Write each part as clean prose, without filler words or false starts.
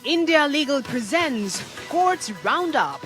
India Legal presents Courts Roundup.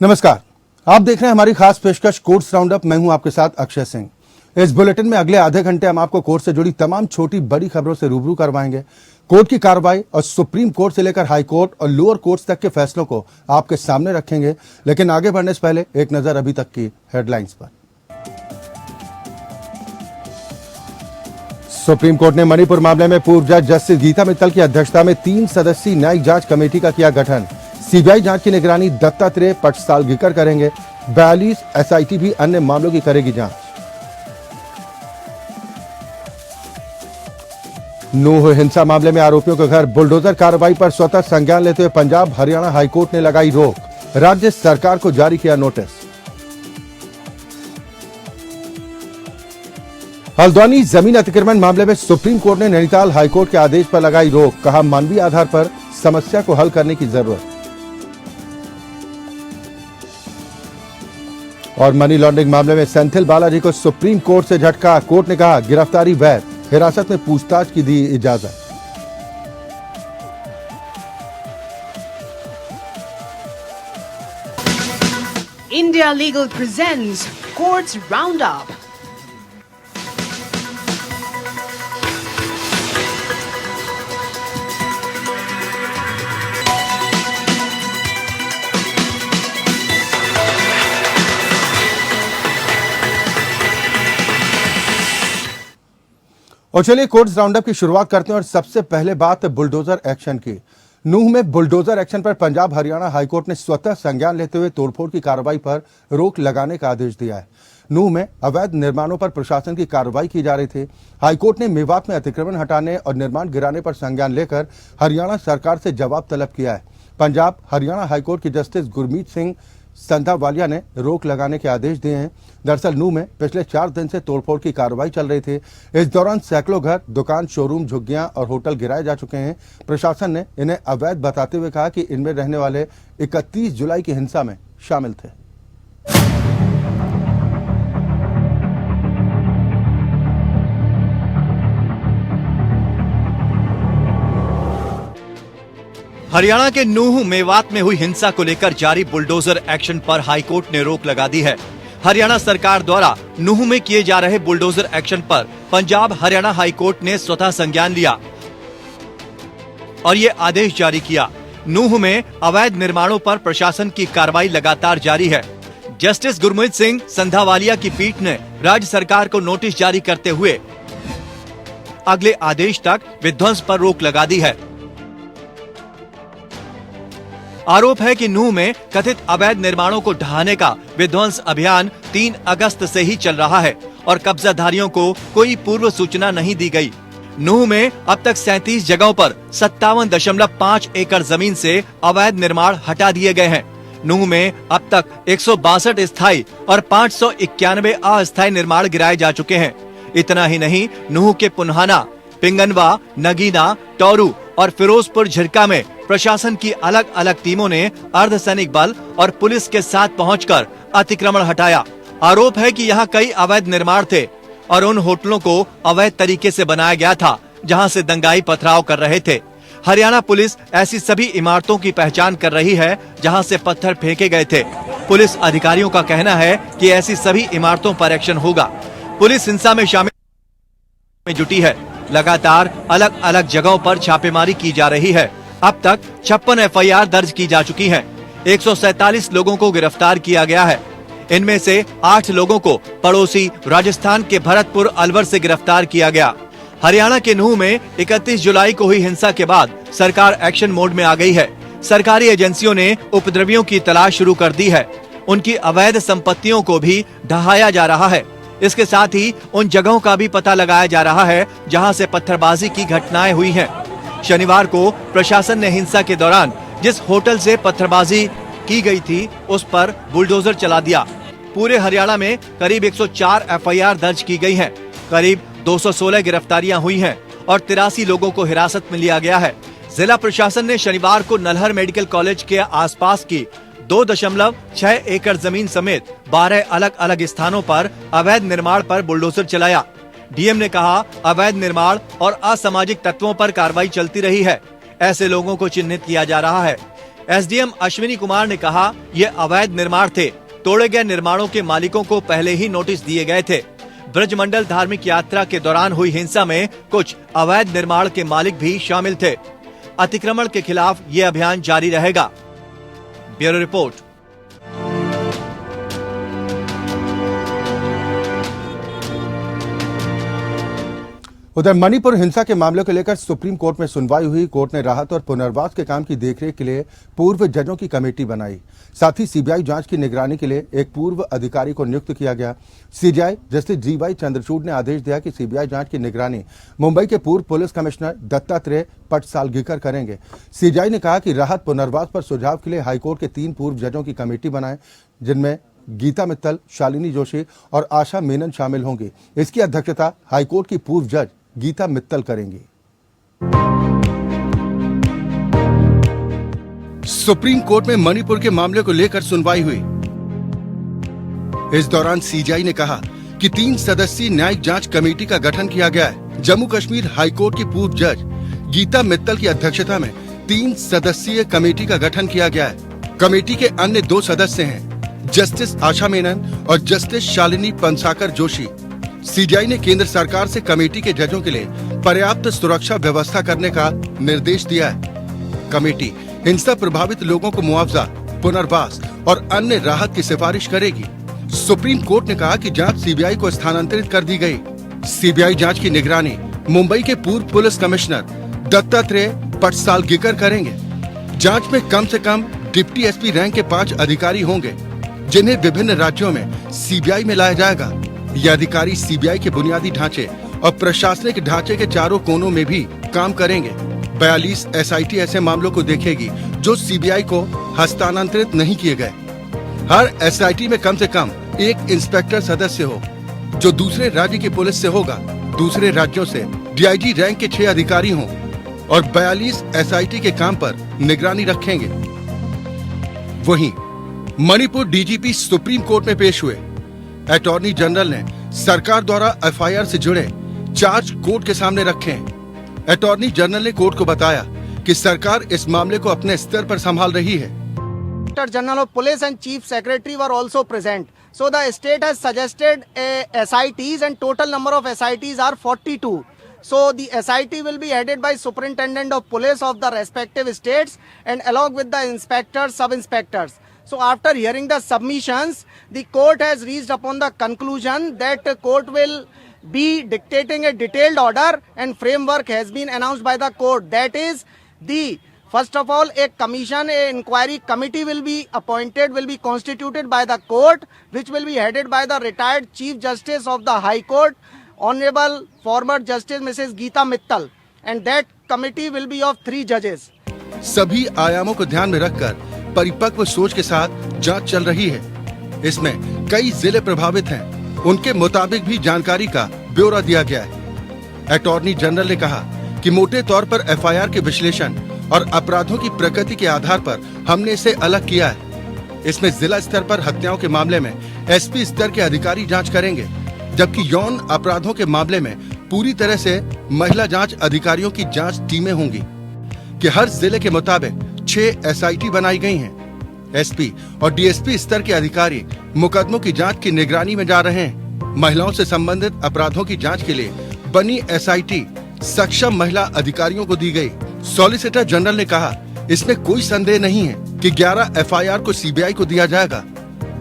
नमस्कार, आप देख रहे हैं हमारी खास पेशकश कोर्ट्स राउंडअप। मैं हूं आपके साथ अक्षय सिंह। इस बुलेटिन में अगले आधे घंटे हम आपको कोर्ट से जुड़ी तमाम छोटी बड़ी खबरों से रूबरू करवाएंगे। कोर्ट की कार्रवाई और सुप्रीम कोर्ट से लेकर हाई कोर्ट और लोअर कोर्ट्स तक के फैसलों को आपके सामने रखेंगे। लेकिन आगे बढ़ने से पहले एक नजर अभी तक की हेडलाइंस पर। सुप्रीम कोर्ट ने मणिपुर मामले में पूर्व जज जस्टिस गीता मित्तल की अध्यक्षता में 3 सदस्यीय न्यायिक जांच कमेटी का किया गठन। सीबीआई जांच की निगरानी दत्तात्रेय पटसालगीकर करेंगे। 42 एसआईटी भी अन्य मामलों की करेगी जांच। नूह हिंसा मामले में आरोपियों के घर बुलडोजर कार्रवाई पर स्वतः संज्ञान लेते हुए पंजाब हरियाणा हाईकोर्ट ने लगाई रोक। राज्य सरकार को जारी किया नोटिस। हल्द्वानी जमीन अतिक्रमण मामले में सुप्रीम कोर्ट ने नैनीताल हाईकोर्ट के आदेश पर लगाई रोक। कहा, मानवीय आधार पर समस्या को हल करने की जरूरत। और मनी लॉन्ड्रिंग मामले में सेंथिल बालाजी को सुप्रीम कोर्ट से झटका। कोर्ट ने कहा, गिरफ्तारी वैध, हिरासत में पूछताछ की दी इजाजत। India Legal presents Courts Roundup. और चलिए कोर्ट्स राउंडअप की शुरुआत करते हैं और सबसे पहले बात बुलडोजर एक्शन की। नूह में बुलडोजर एक्शन पर पंजाब हरियाणा हाईकोर्ट ने स्वतः संज्ञान लेते हुए तोड़फोड़ की कार्रवाई पर रोक लगाने का आदेश दिया है। नूह में अवैध निर्माणों पर प्रशासन की कार्रवाई की जा रही थी। हाईकोर्ट ने मेवात में अतिक्रमण हटाने और निर्माण गिराने पर संज्ञान लेकर हरियाणा सरकार से जवाब तलब किया है। पंजाब हरियाणा हाईकोर्ट के जस्टिस गुरमीत सिंह संधावालिया ने रोक लगाने के आदेश दिए हैं। दरअसल नूह में पिछले 4 दिन से तोड़फोड़ की कार्रवाई चल रही थी। इस दौरान सैकड़ों घर, दुकान, शोरूम, झुग्गियां और होटल गिराए जा चुके हैं। प्रशासन ने इन्हें अवैध बताते हुए कहा कि इनमें रहने वाले 31 जुलाई की हिंसा में शामिल थे। हरियाणा के नूह मेवात में हुई हिंसा को लेकर जारी बुलडोजर एक्शन पर हाईकोर्ट ने रोक लगा दी है। हरियाणा सरकार द्वारा नूह में किए जा रहे बुलडोजर एक्शन पर पंजाब हरियाणा हाईकोर्ट ने स्वतः संज्ञान लिया और ये आदेश जारी किया। नूह में अवैध निर्माणों पर प्रशासन की कार्रवाई लगातार जारी है। जस्टिस गुरमीत सिंह संधावालिया की पीठ ने राज्य सरकार को नोटिस जारी करते हुए अगले आदेश तक विध्वंस पर रोक लगा दी है। आरोप है कि नूह में कथित अवैध निर्माणों को ढहाने का विध्वंस अभियान 3 अगस्त से ही चल रहा है और कब्जाधारियों को कोई पूर्व सूचना नहीं दी गई। नूह में अब तक 37 जगहों पर 57.5 एकड़ जमीन से अवैध निर्माण हटा दिए गए हैं। नूह में अब तक 162 स्थायी और 591 अस्थायी निर्माण गिराए जा चुके हैं। इतना ही नहीं, नूह के पुन्हाना, पिंगनवा, नगीना, टोरू और फिरोजपुर झिरका में प्रशासन की अलग अलग टीमों ने अर्धसैनिक बल और पुलिस के साथ पहुंचकर अतिक्रमण हटाया। आरोप है कि यहाँ कई अवैध निर्माण थे और उन होटलों को अवैध तरीके से बनाया गया था जहां से दंगाई पथराव कर रहे थे। हरियाणा पुलिस ऐसी सभी इमारतों की पहचान कर रही है जहां से पत्थर फेंके गए थे। पुलिस अधिकारियों का कहना है कि ऐसी सभी इमारतों पर एक्शन होगा। पुलिस हिंसा में शामिल में जुटी है। लगातार अलग अलग जगहों पर छापेमारी की जा रही है। अब तक 56 एफआईआर दर्ज की जा चुकी हैं। 147 लोगों को गिरफ्तार किया गया है। इनमें से 8 लोगों को पड़ोसी राजस्थान के भरतपुर अलवर से गिरफ्तार किया गया। हरियाणा के नूह में 31 जुलाई को हुई हिंसा के बाद सरकार एक्शन मोड में आ गई है। सरकारी एजेंसियों ने उपद्रवियों की तलाश शुरू कर दी है। उनकी अवैध संपत्तियों को भी ढहाया जा रहा है। इसके साथ ही उन जगहों का भी पता लगाया जा रहा है जहां से पत्थरबाजी की घटनाएं हुई हैं। शनिवार को प्रशासन ने हिंसा के दौरान जिस होटल से पत्थरबाजी की गई थी उस पर बुलडोजर चला दिया। पूरे हरियाणा में करीब 104 एफआईआर दर्ज की गई हैं। करीब 216 गिरफ्तारियां हुई हैं और 83 लोगों को हिरासत में लिया गया है। जिला प्रशासन ने शनिवार को नल्हर मेडिकल कॉलेज के आसपास की 2.6 एकड़ जमीन समेत 12 अलग अलग स्थानों पर अवैध निर्माण पर बुलडोजर चलाया। डीएम ने कहा, अवैध निर्माण और असामाजिक तत्वों पर कार्रवाई चलती रही है। ऐसे लोगों को चिन्हित किया जा रहा है। एसडीएम अश्विनी कुमार ने कहा, ये अवैध निर्माण थे। तोड़े गए निर्माणों के मालिकों को पहले ही नोटिस दिए गए थे। ब्रजमंडल धार्मिक यात्रा के दौरान हुई हिंसा में कुछ अवैध निर्माण के मालिक भी शामिल थे। अतिक्रमण के खिलाफ ये अभियान जारी रहेगा। Bureau report. उधर मणिपुर हिंसा के मामले को लेकर सुप्रीम कोर्ट में सुनवाई हुई। कोर्ट ने राहत और पुनर्वास के काम की देखरेख के लिए पूर्व जजों की कमेटी बनाई। साथ ही सीबीआई जांच की निगरानी के लिए एक पूर्व अधिकारी को नियुक्त किया गया। सीजेआई जस्टिस जीवाई चंद्रचूड़ ने आदेश दिया कि सीबीआई जांच की निगरानी मुंबई के पूर्व पुलिस कमिश्नर दत्तात्रेय पटसालगीकर करेंगे। सीजेआई ने कहा कि राहत पुनर्वास पर सुझाव के लिए हाईकोर्ट के 3 पूर्व जजों की कमेटी बनाए, जिनमें गीता मित्तल, शालिनी जोशी और आशा मेनन शामिल होंगी। इसकी अध्यक्षता हाईकोर्ट की पूर्व जज गीता मित्तल करेंगी। सुप्रीम कोर्ट में मणिपुर के मामले को लेकर सुनवाई हुई। इस दौरान सीजेआई ने कहा कि 3 सदस्यीय न्यायिक जांच कमेटी का गठन किया गया है। जम्मू कश्मीर हाईकोर्ट की पूर्व जज गीता मित्तल की अध्यक्षता में 3 सदस्यीय कमेटी का गठन किया गया है। कमेटी के अन्य 2 सदस्य हैं जस्टिस आशा मेनन और जस्टिस शालिनी पंसाकर जोशी। सीजेआई ने केंद्र सरकार से कमेटी के जजों के लिए पर्याप्त सुरक्षा व्यवस्था करने का निर्देश दिया है। कमेटी हिंसा प्रभावित लोगों को मुआवजा, पुनर्वास और अन्य राहत की सिफारिश करेगी। सुप्रीम कोर्ट ने कहा कि जांच सीबीआई को स्थानांतरित कर दी गई। सीबीआई जांच की निगरानी मुंबई के पूर्व पुलिस कमिश्नर दत्तात्रेय पटसालगीकर करेंगे। जांच में कम से कम डिप्टी एसपी रैंक के 5 अधिकारी होंगे, जिन्हें विभिन्न राज्यों में सीबीआई में लाया जाएगा। ये अधिकारी सीबीआई के बुनियादी ढांचे और प्रशासनिक ढांचे के चारों कोनों में भी काम करेंगे। 42 एसआईटी ऐसे मामलों को देखेगी जो सीबीआई को हस्तांतरित नहीं किए गए। हर एसआईटी में कम से कम एक इंस्पेक्टर सदस्य हो, जो दूसरे राज्य की पुलिस से होगा। दूसरे राज्यों से डीआईजी रैंक के 6 अधिकारी हों और 42 एसआईटी के काम पर निगरानी रखेंगे। वहीं मणिपुर डीजीपी सुप्रीम कोर्ट में पेश हुए। अटॉर्नी जनरल ने सरकार द्वारा एफआईआर से जुड़े चार्ज कोर्ट के सामने रखे हैं। अटॉर्नी जनरल ने कोर्ट को बताया कि सरकार इस मामले को अपने स्तर पर संभाल रही है। Director General of Police and Chief Secretary were also present. So the state has suggested SITs and total number of SITs are 42. So the SIT will be headed by Superintendent of Police of the respective states and along with the inspectors, sub-inspectors. So after hearing the submissions, the court has reached upon the conclusion that the court will be dictating a detailed order and framework has been announced by the court. That is first of all, a commission, a inquiry committee will be appointed, will be constituted by the court, which will be headed by the retired Chief Justice of the High Court, Honorable former Justice Mrs. Geeta Mittal, and that committee will be of 3 judges. सभी आयामों को ध्यान में रखकर परिपक्व सोच के साथ जांच चल रही है। इसमें कई जिले प्रभावित हैं, उनके मुताबिक भी जानकारी का ब्यौरा दिया गया है। अटॉर्नी जनरल ने कहा कि मोटे तौर पर एफआईआर के विश्लेषण और अपराधों की प्रकृति के आधार पर हमने इसे अलग किया है। इसमें जिला स्तर पर हत्याओं के मामले में एसपी स्तर के अधिकारी जांच करेंगे, जबकि यौन अपराधों के मामले में पूरी तरह से महिला जांच अधिकारियों की जांच टीमें होंगी। कि हर जिले के मुताबिक 6 एसआईटी बनाई गई हैं। एसपी और डीएसपी स्तर के अधिकारी मुकदमों की जांच की निगरानी में जा रहे हैं। महिलाओं से संबंधित अपराधों की जांच के लिए बनी एसआईटी सक्षम महिला अधिकारियों को दी गई। सॉलिसिटर जनरल ने कहा, इसमें कोई संदेह नहीं है कि 11 एफआईआर को सीबीआई को दिया जाएगा,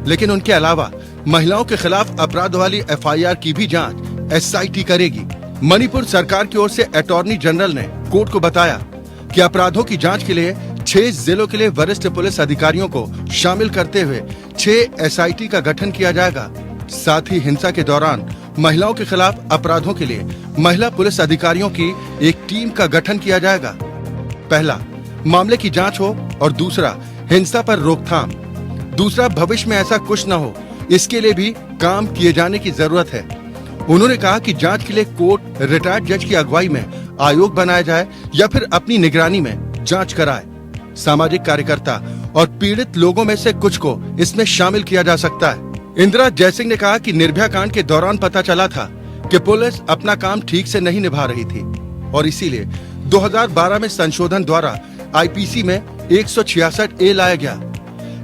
लेकिन उनके अलावा महिलाओं के खिलाफ अपराध वाली एफआईआर की भी जांच एसआईटी करेगी। मणिपुर सरकार की ओर से अटॉर्नी जनरल ने कोर्ट को बताया कि अपराधों की जांच के लिए 6 जिलों के लिए वरिष्ठ पुलिस अधिकारियों को शामिल करते हुए 6 एसआईटी का गठन किया जाएगा। साथ ही हिंसा के दौरान महिलाओं के खिलाफ अपराधों के लिए महिला पुलिस अधिकारियों की एक टीम का गठन किया जाएगा। पहला, मामले की जांच हो और दूसरा, हिंसा पर रोकथाम। दूसरा, भविष्य में ऐसा कुछ न हो, इसके लिए भी काम किए जाने की जरूरत है। उन्होंने कहा कि जांच के लिए कोर्ट रिटायर्ड जज की अगुवाई में आयोग बनाया जाए या फिर अपनी निगरानी में जांच कराए। सामाजिक कार्यकर्ता और पीड़ित लोगों में से कुछ को इसमें शामिल किया जा सकता है। इंदिरा जयसिंह ने कहा कि निर्भया कांड के दौरान पता चला था कि पुलिस अपना काम ठीक से नहीं निभा रही थी और इसीलिए 2012 में संशोधन द्वारा आईपीसी में 166A लाया गया।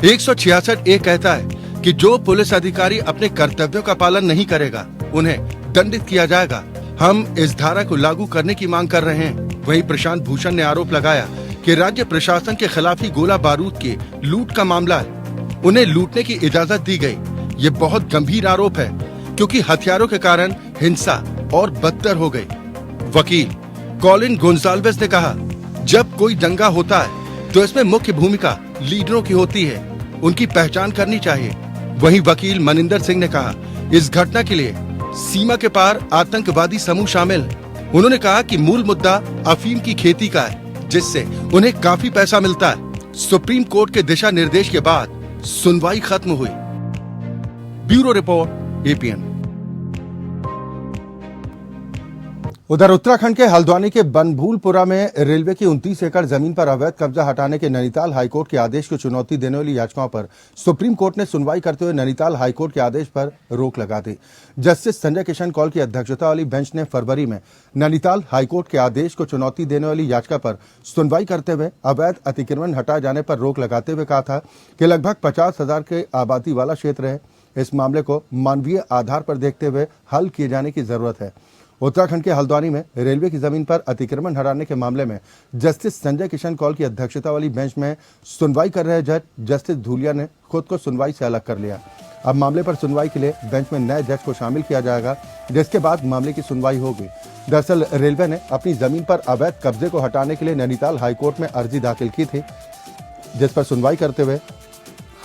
166A कहता है कि जो पुलिस अधिकारी अपने कर्तव्यों का पालन नहीं करेगा उन्हें दंडित किया जाएगा। हम इस धारा को लागू करने की मांग कर रहे हैं। वहीं प्रशांत भूषण ने आरोप लगाया कि राज्य प्रशासन के खिलाफ ही गोला बारूद के लूट का मामला है, उन्हें लूटने की इजाजत दी गई। ये बहुत गंभीर आरोप है क्योंकि हथियारों के कारण हिंसा और बदतर हो गई। वकील कॉलिन गोंजाल्वेस ने कहा, जब कोई दंगा होता है तो इसमें मुख्य भूमिका लीडरों की होती है, उनकी पहचान करनी चाहिए। वहीं वकील मनिंदर सिंह ने कहा, इस घटना के लिए सीमा के पार आतंकवादी समूह शामिल। उन्होंने कहा कि मूल मुद्दा अफीम की खेती का है, जिससे उन्हें काफी पैसा मिलता है। सुप्रीम कोर्ट के दिशा निर्देश के बाद सुनवाई खत्म हुई। Bureau report, APN. उधर उत्तराखंड के हल्द्वानी के बनभूलपुरा में रेलवे की 29 एकड़ जमीन पर अवैध कब्जा हटाने के नैनीताल हाईकोर्ट के आदेश को चुनौती देने वाली याचिकाओं पर सुप्रीम कोर्ट ने सुनवाई करते हुए नैनीताल हाईकोर्ट के आदेश पर रोक लगा दी। जस्टिस संजय किशन कौल की अध्यक्षता वाली बेंच ने फरवरी में नैनीताल हाईकोर्ट के आदेश को चुनौती देने वाली याचिका पर सुनवाई करते हुए अवैध अतिक्रमण हटाए जाने पर रोक लगाते हुए कहा था कि लगभग 50,000 के आबादी वाला क्षेत्र है। इस मामले को मानवीय आधार पर देखते हुए हल किए जाने की जरूरत है। उत्तराखंड के हल्द्वानी में रेलवे की जमीन पर अतिक्रमण हटाने के मामले में जस्टिस संजय किशन कौल की अध्यक्षता वाली बेंच में सुनवाई कर रहे जज जस्टिस धूलिया ने खुद को सुनवाई से अलग कर लिया। अब मामले पर सुनवाई के लिए बेंच में नए जज को शामिल किया जाएगा, जिसके बाद मामले की सुनवाई होगी। दरअसल रेलवे ने अपनी जमीन पर अवैध कब्जे को हटाने के लिए नैनीताल हाईकोर्ट में अर्जी दाखिल की थी, जिस पर सुनवाई करते हुए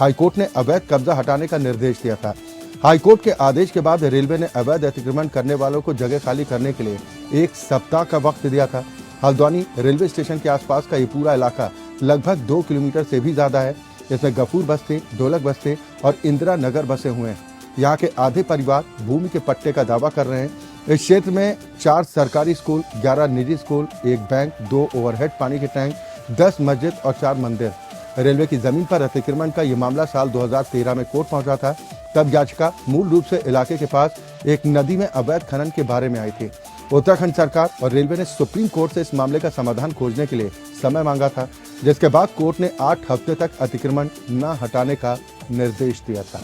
हाईकोर्ट ने अवैध कब्जा हटाने का निर्देश दिया था। हाईकोर्ट के आदेश के बाद रेलवे ने अवैध अतिक्रमण करने वालों को जगह खाली करने के लिए 1 सप्ताह का वक्त दिया था। हल्द्वानी रेलवे स्टेशन के आसपास का ये पूरा इलाका लगभग 2 किलोमीटर से भी ज्यादा है। इसमें गफूर बस्ती, ढोलक बस्ती और इंदिरा नगर बसे हुए हैं। यहाँ के आधे परिवार भूमि के पट्टे का दावा कर रहे हैं। इस क्षेत्र में 4 सरकारी स्कूल, 11 निजी स्कूल, 1 बैंक, 2 ओवरहेड पानी के टैंक, 10 मस्जिद और 4 मंदिर। रेलवे की जमीन पर अतिक्रमण का ये मामला साल 2013 में कोर्ट पहुंचा था। तब याचिका मूल रूप से इलाके के पास एक नदी में अवैध खनन के बारे में आई थी। उत्तराखंड सरकार और रेलवे ने सुप्रीम कोर्ट से इस मामले का समाधान खोजने के लिए समय मांगा था, जिसके बाद कोर्ट ने 8 हफ्ते तक अतिक्रमण न हटाने का निर्देश दिया था।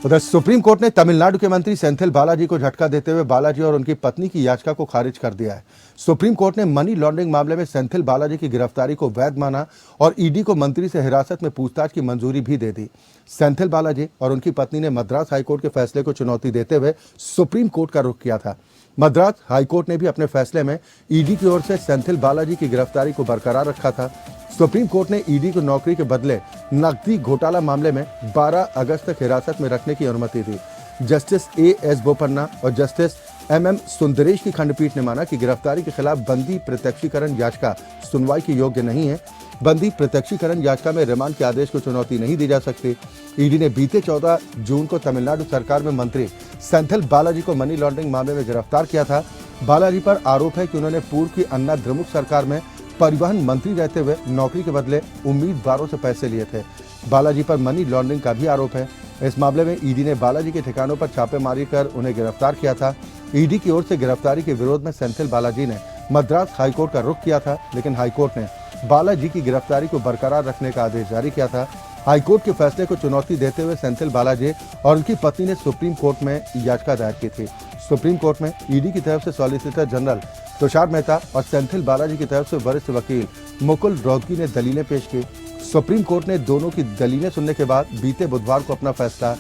उधर सुप्रीम कोर्ट ने तमिलनाडु के मंत्री सेंथिल बालाजी को झटका देते हुए बालाजी और उनकी पत्नी की याचिका को खारिज कर दिया है। सुप्रीम कोर्ट ने मनी लॉन्ड्रिंग मामले में सेंथिल बालाजी की गिरफ्तारी को वैध माना और ईडी को मंत्री से हिरासत में पूछताछ की मंजूरी भी दे दी। सेंथिल बालाजी और उनकी पत्नी ने मद्रास हाईकोर्ट के फैसले को चुनौती देते हुए सुप्रीम कोर्ट का रुख किया था। मद्रास हाईकोर्ट ने भी अपने फैसले में ईडी की ओर से सेंथिल बालाजी की गिरफ्तारी को बरकरार रखा था। सुप्रीम कोर्ट ने ईडी को नौकरी के बदले नकदी घोटाला मामले में 12 अगस्त तक हिरासत में रखने की अनुमति दी। जस्टिस एएस बोपन्ना और जस्टिस एमएम सुंदरेश की खंडपीठ ने माना कि गिरफ्तारी के खिलाफ बंदी प्रत्यक्षीकरण याचिका सुनवाई के योग्य नहीं है। बंदी प्रत्यक्षीकरण याचिका में रिमांड के आदेश को चुनौती नहीं दी जा सकती। ईडी ने बीते 14 जून को तमिलनाडु सरकार में मंत्री सेंथिल बालाजी को मनी लॉन्ड्रिंग मामले में गिरफ्तार किया था। बालाजी पर आरोप है कि उन्होंने पूर्व की अन्ना द्रमुक सरकार में परिवहन मंत्री रहते हुए नौकरी के बदले उम्मीदवारों से पैसे लिए थे। बालाजी पर मनी लॉन्ड्रिंग का भी आरोप है। इस मामले में ईडी ने बालाजी के ठिकानों पर छापेमारी कर उन्हें गिरफ्तार किया था। ईडी की ओर से गिरफ्तारी के विरोध में सेंथिल बालाजी ने मद्रास हाईकोर्ट का रुख किया था, लेकिन हाईकोर्ट ने बालाजी की गिरफ्तारी को बरकरार रखने का आदेश जारी किया था। हाईकोर्ट के फैसले को चुनौती देते हुए सेंथिल बालाजी और उनकी पत्नी ने सुप्रीम कोर्ट में याचिका दायर की थी। सुप्रीम कोर्ट में ईडी की तरफ से सॉलिसिटर जनरल तुषार मेहता और सेंथिल बालाजी की तरफ से वरिष्ठ वकील मुकुल रोहतगी ने दलीलें पेश की। सुप्रीम कोर्ट ने दोनों की दलीलें सुनने के बाद बीते बुधवार को अपना फैसला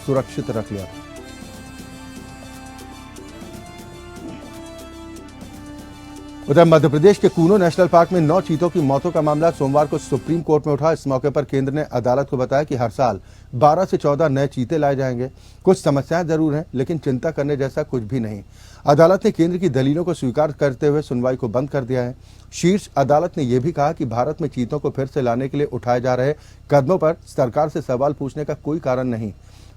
सुरक्षित रख लिया। उधर मध्य प्रदेश के कूनो नेशनल पार्क में 9 चीतों की मौतों का मामला सोमवार को सुप्रीम कोर्ट में उठा। इस मौके पर केंद्र ने अदालत को बताया कि हर साल 12 से 14 नए चीते लाए जाएंगे। कुछ समस्याएं जरूर हैं, लेकिन चिंता करने जैसा कुछ भी नहीं। अदालत ने केंद्र की दलीलों को स्वीकार करते हुए सुनवाई को बंद कर दिया है। शीर्ष अदालत ने यह भी कहा कि भारत में चीतों को फिर से लाने के लिए उठाए जा रहे कदमों पर सरकार से सवाल पूछने का कोई कारण नहीं।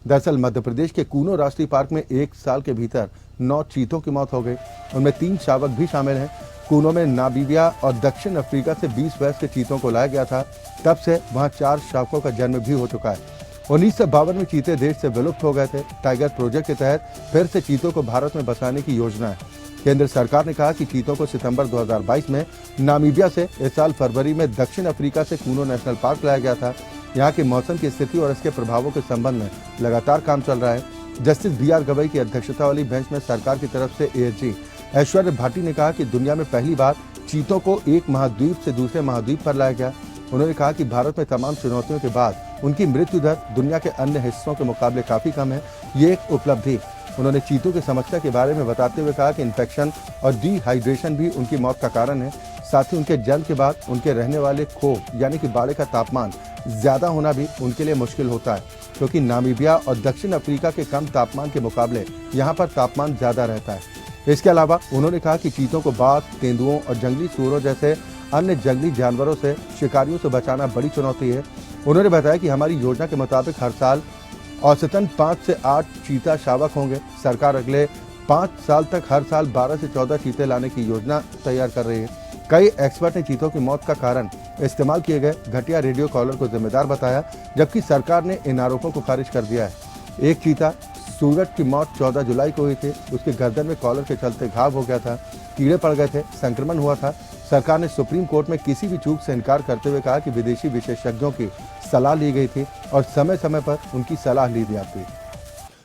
दरअसल मध्य प्रदेश के कूनो राष्ट्रीय पार्क में 1 साल के भीतर 9 चीतों की मौत हो गई। उनमें 3 शावक भी शामिल हैं। कूनो में नामीबिया और दक्षिण अफ्रीका से 20 वर्ष के चीतों को लाया गया था। तब से वहां 4 शावकों का जन्म भी हो चुका है। 1952 में चीते देश से विलुप्त हो गए थे। टाइगर प्रोजेक्ट के तहत फिर से चीतों को भारत में बसाने की योजना है। केंद्र सरकार ने कहा कि चीतों को सितंबर 2022 में नामीबिया से इस साल फरवरी में दक्षिण अफ्रीका से कूनो नेशनल पार्क लाया गया था। यहाँ के मौसम की स्थिति और इसके प्रभावों के संबंध में लगातार काम चल रहा है। जस्टिस BR गवई की अध्यक्षता वाली बेंच में सरकार की तरफ से ASG ऐश्वर्य भाटी ने कहा कि दुनिया में पहली बार चीतों को एक महाद्वीप से दूसरे महाद्वीप पर लाया गया। उन्होंने कहा कि भारत में तमाम चुनौतियों के बाद उनकी मृत्यु दर दुनिया के अन्य हिस्सों के मुकाबले काफी कम है। ये एक उपलब्धि। उन्होंने चीतों की समस्या के बारे में बताते हुए कहा कि इन्फेक्शन और डिहाइड्रेशन भी उनकी मौत का कारण है। साथ ही उनके जन्म के बाद उनके रहने वाले खोह यानी कि बाड़े का तापमान ज्यादा होना भी उनके लिए मुश्किल होता है, क्योंकि नामीबिया और दक्षिण अफ्रीका के कम तापमान के मुकाबले यहाँ पर तापमान ज्यादा रहता है। इसके अलावा उन्होंने कहा कि चीतों को बाघ, तेंदुओं और जंगली सूअरों जैसे अन्य जंगली जानवरों से शिकारियों से बचाना बड़ी चुनौती है। उन्होंने बताया कि हमारी योजना के मुताबिक हर साल औसतन 5 से 8 चीता शावक होंगे। सरकार अगले 5 साल तक हर साल 12 से 14 चीते लाने की योजना तैयार कर रही है। कई एक्सपर्ट ने चीतों की मौत का कारण इस्तेमाल किए गए घटिया रेडियो कॉलर को जिम्मेदार बताया, जबकि सरकार ने इन आरोपों को खारिज कर दिया है। एक चीता सूरज की मौत 14 जुलाई को हुई थी। उसके गर्दन में कॉलर के चलते घाव हो गया था, कीड़े पड़ गए थे, संक्रमण हुआ था। सरकार ने सुप्रीम कोर्ट में किसी भी चूक से इनकार करते हुए कहा कि विदेशी विशेषज्ञों की सलाह ली गई थी और समय समय पर उनकी सलाह ली जाती।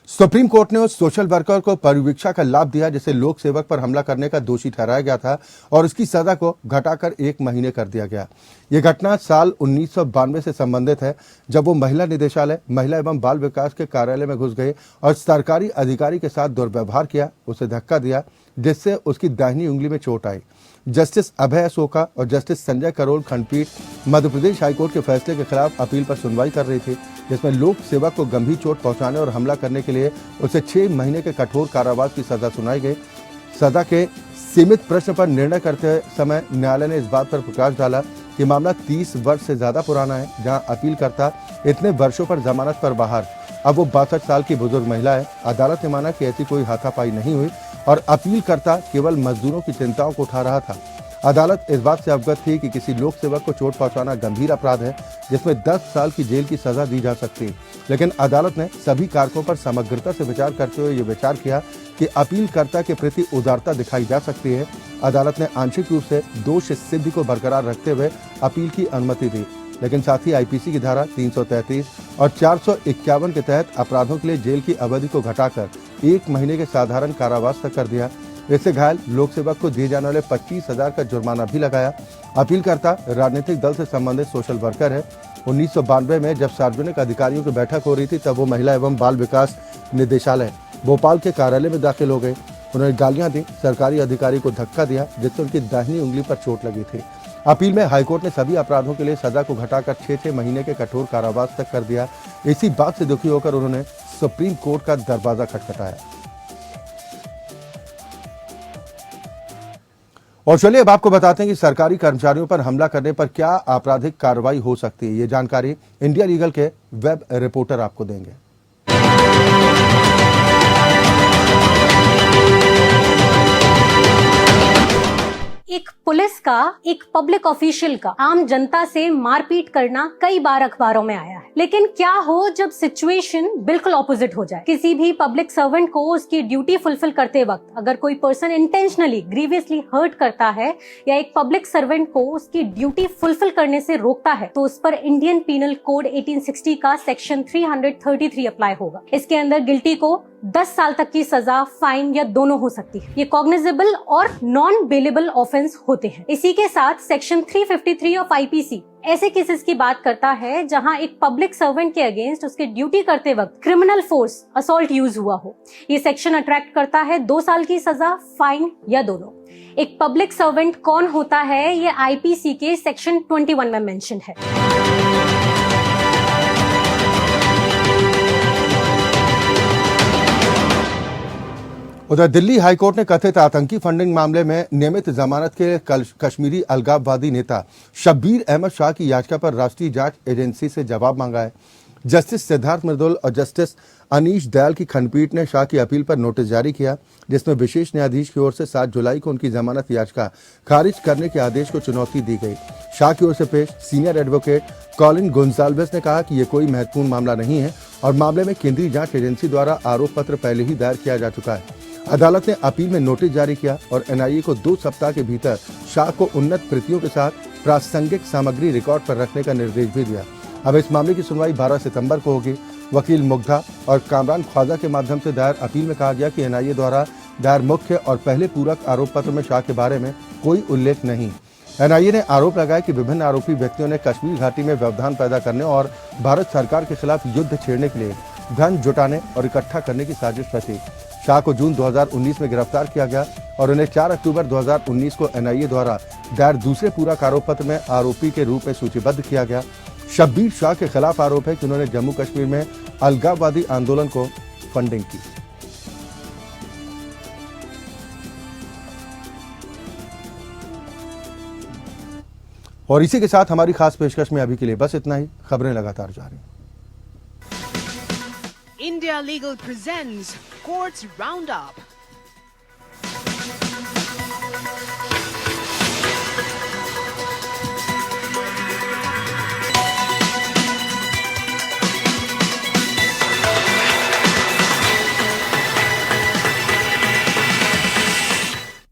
सुप्रीम कोर्ट ने उस सोशल वर्कर को परिवीक्षा का लाभ दिया जिसे लोक सेवक पर हमला करने का दोषी ठहराया गया था और उसकी सजा को घटाकर 1 महीने कर दिया गया। यह घटना साल 1992 से संबंधित है, जब वो महिला निदेशालय, महिला एवं बाल विकास के कार्यालय में घुस गए और सरकारी अधिकारी के साथ दुर्व्यवहार किया, उसे धक्का दिया जिससे उसकी दाहिनी उंगली में चोट आई। जस्टिस अभय अशोका और जस्टिस संजय करोल खंडपीठ मध्य प्रदेश हाईकोर्ट के फैसले के खिलाफ अपील पर सुनवाई कर रही थी, जिसमें लोक सेवक को गंभीर चोट पहुंचाने और हमला करने के लिए उसे 6 महीने के कठोर कारावास की सजा सुनाई गई। सजा के सीमित प्रश्न पर निर्णय करते समय न्यायालय ने इस बात पर प्रकाश डाला कि मामला 30 वर्ष से ज्यादा पुराना है, जहां अपीलकर्ता इतने वर्षों पर जमानत पर बाहर। अब वो 62 साल की बुजुर्ग महिला है। अदालत ने माना कि ऐसी कोई हाथापाई नहीं हुई और अपीलकर्ता केवल मजदूरों की चिंताओं को उठा रहा था। अदालत इस बात से अवगत थी कि किसी लोक सेवक को चोट पहुंचाना गंभीर अपराध है, जिसमें 10 साल की जेल की सजा दी जा सकती है। लेकिन अदालत ने सभी कारकों पर समग्रता से विचार करते हुए ये विचार किया कि अपीलकर्ता के प्रति उदारता दिखाई जा सकती है। अदालत ने आंशिक रूप से दोष सिद्धि को बरकरार रखते हुए अपील की अनुमति दी, लेकिन साथ ही IPC की धारा 333 और 451 के तहत अपराधों के लिए जेल की अवधि को घटाकर 1 महीने के साधारण कारावास तक कर दिया। इससे घायल लोक सेवक को दिए जाने वाले 25,000 का जुर्माना भी लगाया। अपीलकर्ता राजनीतिक दल से संबंधित सोशल वर्कर है। 1992 में जब सार्वजनिक अधिकारियों की बैठक हो रही थी, तब वो महिला एवं बाल विकास निदेशालय भोपाल के कार्यालय में दाखिल हो गए। उन्होंने गालियां दी, सरकारी अधिकारी को धक्का दिया, जिससे उनकी दाहिनी उंगली पर चोट लगी थी। अपील में हाईकोर्ट ने सभी अपराधों के लिए सजा को घटाकर 6 महीने के कठोर कारावास तक कर दिया। इसी बात से दुखी होकर उन्होंने सुप्रीम कोर्ट का दरवाजा खटखटाया। और चलिए अब आपको बताते हैं कि सरकारी कर्मचारियों पर हमला करने पर क्या आपराधिक कार्रवाई हो सकती है। ये जानकारी इंडिया लीगल के वेब रिपोर्टर आपको देंगे। एक पुलिस का, एक पब्लिक ऑफिशियल का आम जनता से मारपीट करना कई बार अखबारों में आया है, लेकिन क्या हो जब सिचुएशन बिल्कुल ऑपोजिट हो जाए। किसी भी पब्लिक सर्वेंट को उसकी ड्यूटी फुलफिल करते वक्त अगर कोई पर्सन इंटेंशनली ग्रीवियसली हर्ट करता है या एक पब्लिक सर्वेंट को उसकी ड्यूटी फुलफिल करने से रोकता है, तो उस पर इंडियन पीनल कोड 1860 का सेक्शन 333 अप्लाई होगा। इसके अंदर गिल्टी को 10 साल तक की सजा, फाइन या दोनों हो सकती है। ये कॉग्निजेबल और नॉन बेलेबल ऑफेंस होते हैं। इसी के साथ सेक्शन 353 ऑफ IPC ऐसे केसेस की बात करता है जहां एक पब्लिक सर्वेंट के अगेंस्ट उसके ड्यूटी करते वक्त क्रिमिनल फोर्स, असॉल्ट यूज हुआ हो। ये सेक्शन अट्रैक्ट करता है 2 साल की सजा, फाइन या दोनों। एक पब्लिक सर्वेंट कौन होता है, ये IPC के सेक्शन 21 में मेंशन है। उधर दिल्ली हाईकोर्ट ने कथित आतंकी फंडिंग मामले में नियमित जमानत के कश्मीरी अलगाववादी नेता शब्बीर अहमद शाह की याचिका पर राष्ट्रीय जांच एजेंसी से जवाब मांगा है। जस्टिस सिद्धार्थ मृदुल और जस्टिस अनीश दयाल की खंडपीठ ने शाह की अपील पर नोटिस जारी किया, जिसमें विशेष न्यायाधीश की ओर से 7 जुलाई को उनकी जमानत याचिका खारिज करने के आदेश को चुनौती दी गई। शाह की ओर से पेश सीनियर एडवोकेट कॉलिन गोंजाल्वेस ने कहा कि यह कोई महत्वपूर्ण मामला नहीं है और मामले में केंद्रीय जांच एजेंसी द्वारा आरोप पत्र पहले ही दायर किया जा चुका है। अदालत ने अपील में नोटिस जारी किया और एनआईए को 2 सप्ताह के भीतर शाह को उन्नत कृतियों के साथ प्रासंगिक सामग्री रिकॉर्ड पर रखने का निर्देश भी दिया। अब इस मामले की सुनवाई 12 सितंबर को होगी। वकील मुग्धा और कामरान ख्वाजा के माध्यम से दायर अपील में कहा गया कि एनआईए द्वारा दायर मुख्य और पहले पूरक आरोप पत्र में शाह के बारे में कोई उल्लेख नहीं। एनआईए ने आरोप लगाया कि विभिन्न आरोपी व्यक्तियों ने कश्मीर घाटी में व्यवधान पैदा करने और भारत सरकार के खिलाफ युद्ध छेड़ने के लिए धन जुटाने और इकट्ठा करने की साजिश रची। शाह को जून 2019 में गिरफ्तार किया गया और उन्हें 4 अक्टूबर 2019 को एनआईए द्वारा दायर दूसरे पूरक आरोप पत्र में आरोपी के रूप में सूचीबद्ध किया गया। शब्बीर शाह के खिलाफ आरोप है कि उन्होंने जम्मू कश्मीर में अलगाववादी आंदोलन को फंडिंग की। और इसी के साथ हमारी खास पेशकश में अभी के लिए बस इतना ही। खबरें लगातार जारी। India Legal presents Courts Roundup.